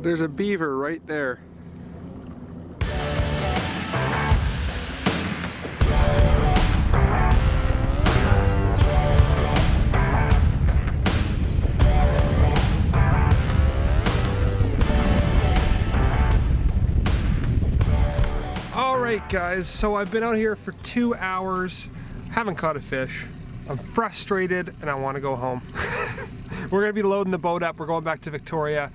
There's a beaver right there. Alright guys, so I've been out here for 2 hours, haven't caught a fish. I'm frustrated and I want to go home. We're going to be loading the boat up. We're going back to Victoria.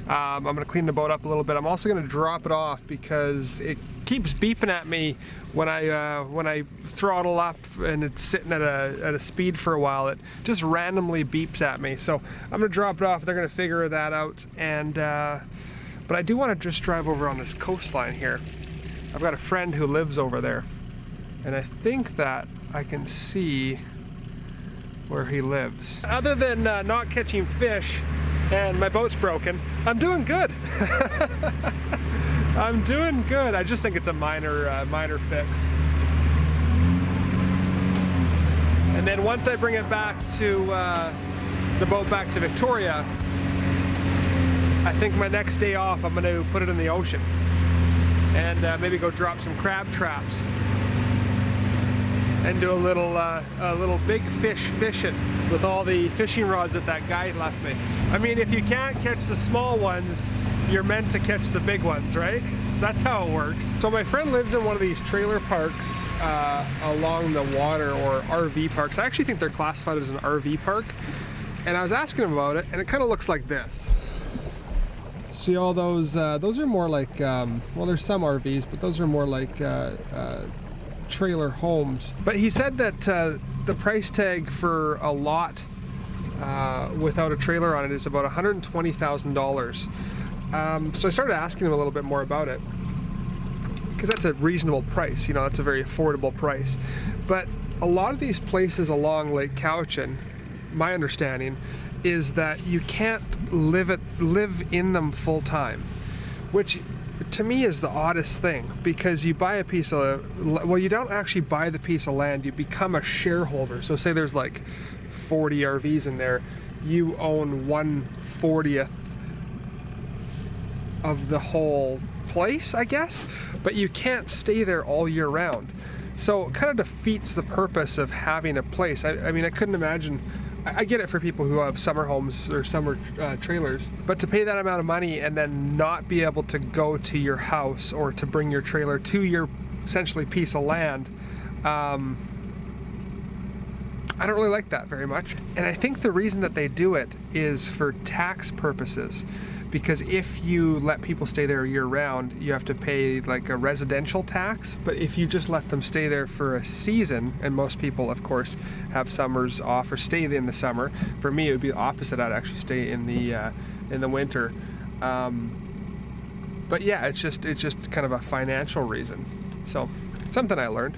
I'm going to clean the boat up a little bit. I'm also going to drop it off because it keeps beeping at me when I throttle up and it's sitting at a speed for a while. It just randomly beeps at me. So I'm going to drop it off. They're going to figure that out. And but I do want to just drive over on this coastline here. I've got a friend who lives over there, and I think that I can see where he lives. Other than not catching fish and my boat's broken, I'm doing good. I'm doing good. I just think it's a minor fix. And then once I bring it back to the boat back to Victoria, I think my next day off I'm going to put it in the ocean and maybe go drop some crab traps and do a little big fish fishing with all the fishing rods that guy left me. I mean, if you can't catch the small ones, you're meant to catch the big ones, right? That's how it works. So my friend lives in one of these trailer parks along the water, or RV parks. I actually think they're classified as an RV park. And I was asking him about it, and it kind of looks like this. See all those are more like, well, there's some RVs, but those are more like trailer homes. But he said that the price tag for a lot without a trailer on it is about $120,000. So I started asking him a little bit more about it, because that's a reasonable price, you know, that's a very affordable price. But a lot of these places along Lake Cowichan, my understanding is that you can't live in them full time, which to me is the oddest thing, because you buy a piece of, well, you don't actually buy the piece of land, you become a shareholder. So say there's like 40 RVs in there, you own 1/40th of the whole place, I guess, but you can't stay there all year round. So it kind of defeats the purpose of having a place. I mean, I couldn't imagine, I get it for people who have summer homes or summer trailers, but to pay that amount of money and then not be able to go to your house or to bring your trailer to your essentially piece of land, I don't really like that very much. And I think the reason that they do it is for tax purposes, because if you let people stay there year round, you have to pay like a residential tax. But if you just let them stay there for a season, and most people of course have summers off or stay in the summer, for me it would be the opposite. I'd actually stay in the winter. But yeah, it's just kind of a financial reason. So something I learned.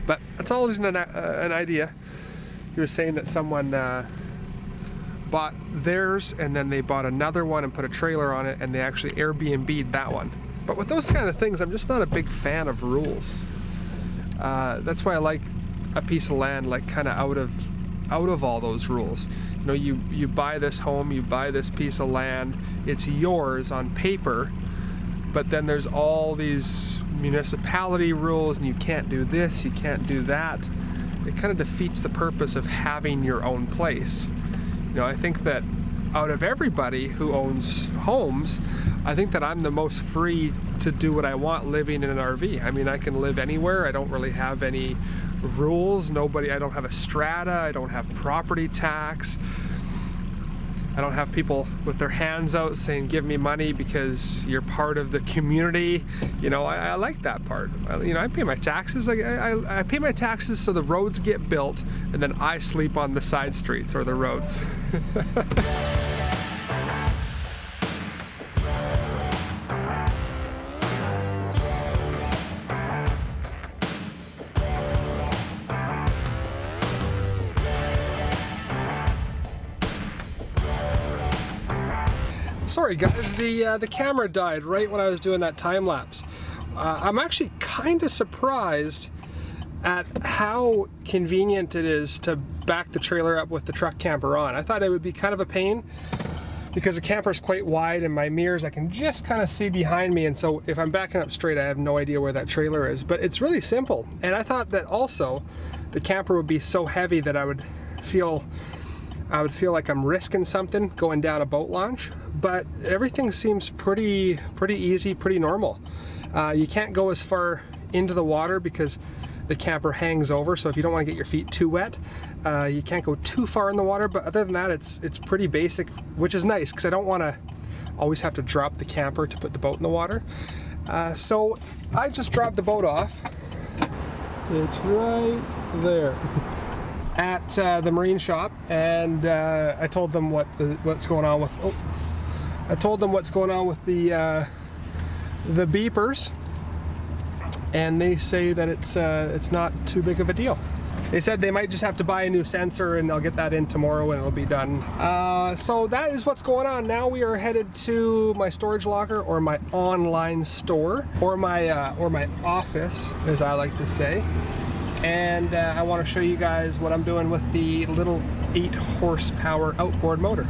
But that's always an idea. He was saying that someone bought theirs and then they bought another one and put a trailer on it, and they actually Airbnb'd that one. But with those kind of things, I'm just not a big fan of rules. That's why I like a piece of land like kind of out of all those rules. You know, you buy this home, you buy this piece of land, it's yours on paper, but then there's all these municipality rules, and you can't do this, you can't do that. It kind of defeats the purpose of having your own place. You know, I think that out of everybody who owns homes, I think that I'm the most free to do what I want living in an RV. I mean, I can live anywhere. I don't really have any rules. I don't have a strata. I don't have property tax. I don't have people with their hands out saying, give me money because you're part of the community. You know, I like that part. You know, I pay my taxes. I pay my taxes so the roads get built, and then I sleep on the side streets or the roads. Sorry guys, the camera died right when I was doing that time lapse. I'm actually kind of surprised at how convenient it is to back the trailer up with the truck camper on. I thought it would be kind of a pain, because the camper is quite wide and my mirrors, I can just kind of see behind me, and so if I'm backing up straight, I have no idea where that trailer is. But it's really simple, and I thought that also the camper would be so heavy that I would feel like I'm risking something going down a boat launch, but everything seems pretty easy, pretty normal. You can't go as far into the water because the camper hangs over, so if you don't want to get your feet too wet, you can't go too far in the water. But other than that, it's pretty basic, which is nice because I don't want to always have to drop the camper to put the boat in the water. So I just dropped the boat off. It's right there at the marine shop, and I told them what's going on with. I told them what's going on with the beepers. And they say that it's not too big of a deal. They said they might just have to buy a new sensor, and they'll get that in tomorrow and it'll be done. So that is what's going on. Now we are headed to my storage locker, or my online store, or my office, as I like to say. And I want to show you guys what I'm doing with the little 8 horsepower outboard motor.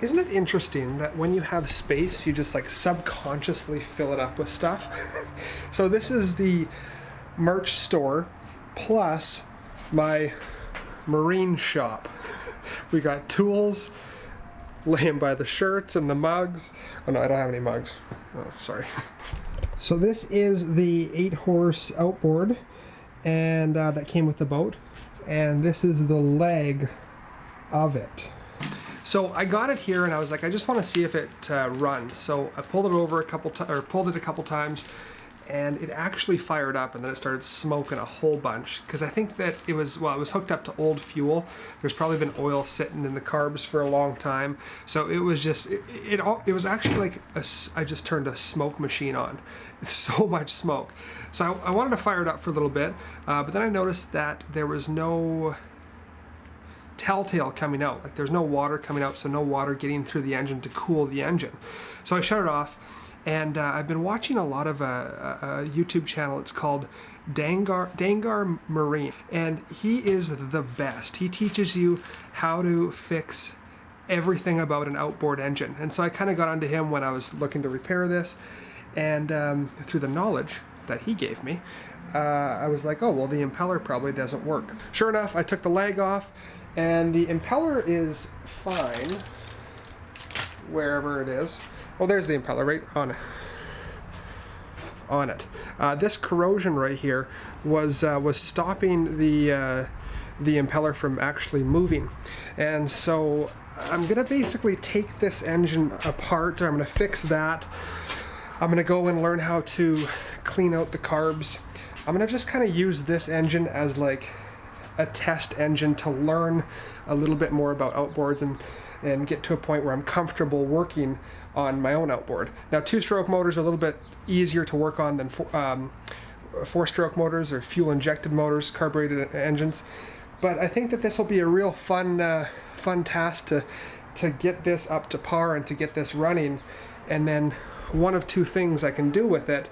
Isn't it interesting that when you have space, you just like subconsciously fill it up with stuff? So this is the merch store plus my marine shop. We got tools laying by the shirts and the mugs. Oh no, I don't have any mugs. Oh, sorry. So this is the 8 horse outboard, and that came with the boat. And this is the leg of it. So I got it here, and I was like, I just want to see if it runs. So I pulled it over a couple times, and it actually fired up, and then it started smoking a whole bunch. Because I think that it was hooked up to old fuel. There's probably been oil sitting in the carbs for a long time. So it was just, it was actually like I just turned a smoke machine on. So much smoke. So I wanted to fire it up for a little bit, but then I noticed that there was no telltale coming out. Like there's no water coming out, so no water getting through the engine to cool the engine. So I shut it off, and I've been watching a lot of a YouTube channel. It's called Dangar Marine, and he is the best. He teaches you how to fix everything about an outboard engine. And so I kind of got onto him when I was looking to repair this, and through the knowledge that he gave me, I was like, oh well, the impeller probably doesn't work. Sure enough, I took the leg off, and the impeller is fine wherever it is. Oh, there's the impeller right on it. This corrosion right here was stopping the impeller from actually moving, and so I'm gonna basically take this engine apart. I'm gonna fix that. I'm gonna go and learn how to clean out the carbs. I'm gonna just kind of use this engine as like a test engine to learn a little bit more about outboards and get to a point where I'm comfortable working on my own outboard. Now, 2-stroke motors are a little bit easier to work on than 4-stroke motors or fuel-injected motors, carbureted engines. But I think that this will be a real fun task to get this up to par and to get this running. And then one of two things I can do with it.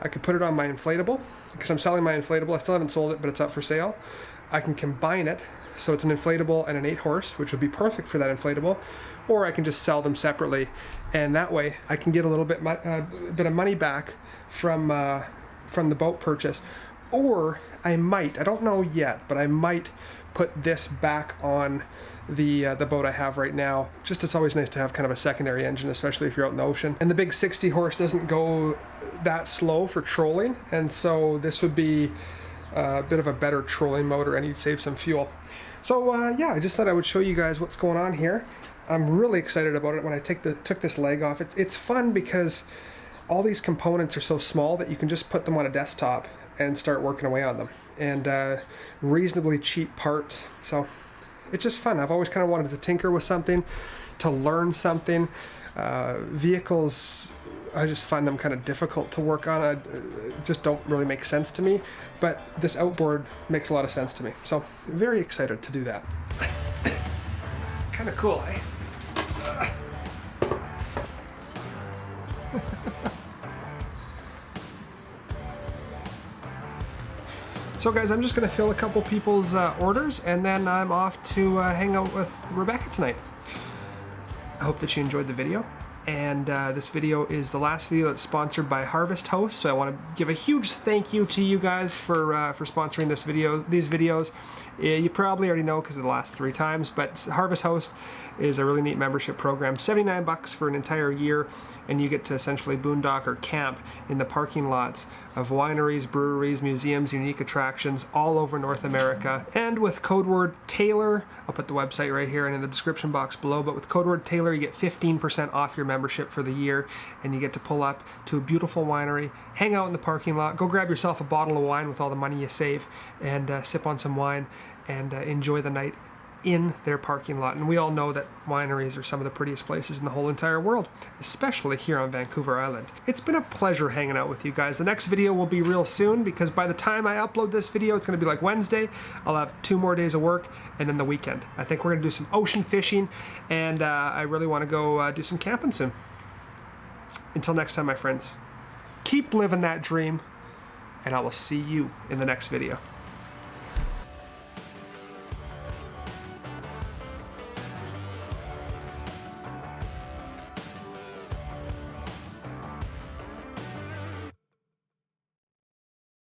I could put it on my inflatable, because I'm selling my inflatable. I still haven't sold it, but it's up for sale. I can combine it, so it's an inflatable and an 8 horse, which would be perfect for that inflatable, or I can just sell them separately, and that way I can get a little bit of money back from the boat purchase. Or I don't know yet, but I might put this back on the boat I have right now. Just, it's always nice to have kind of a secondary engine, especially if you're out in the ocean. And the big 60 horse doesn't go that slow for trolling, and so this would be a bit of a better trolling motor, and you'd save some fuel. So yeah, I just thought I would show you guys what's going on here. I'm really excited about it when I took this leg off. It's fun because all these components are so small that you can just put them on a desktop and start working away on them, and reasonably cheap parts. So it's just fun. I've always kind of wanted to tinker with something, to learn something. Vehicles, I just find them kind of difficult to work on. Just don't really make sense to me, but this outboard makes a lot of sense to me. So very excited to do that. Kind of cool, eh? So guys, I'm just gonna fill a couple people's orders, and then I'm off to hang out with Rebecca tonight. I hope that you enjoyed the video. And this video is the last video that's sponsored by Harvest Host, so I want to give a huge thank you to you guys for sponsoring these videos. You probably already know because of the last 3 times, but Harvest Host is a really neat membership program. $79 for an entire year, and you get to essentially boondock or camp in the parking lots of wineries, breweries, museums, unique attractions all over North America. And with code word Taylor, I'll put the website right here and in the description box below, but with code word Taylor you get 15% off your membership for the year, and you get to pull up to a beautiful winery, hang out in the parking lot, go grab yourself a bottle of wine with all the money you save, and sip on some wine and enjoy the night in their parking lot. And we all know that wineries are some of the prettiest places in the whole entire world, especially here on Vancouver Island. It's been a pleasure hanging out with you guys. The next video will be real soon, because by the time I upload this video, it's going to be like Wednesday. I'll have 2 more days of work and then the weekend. I think we're going to do some ocean fishing, and I really want to go do some camping soon. Until next time, my friends, keep living that dream, and I will see you in the next video.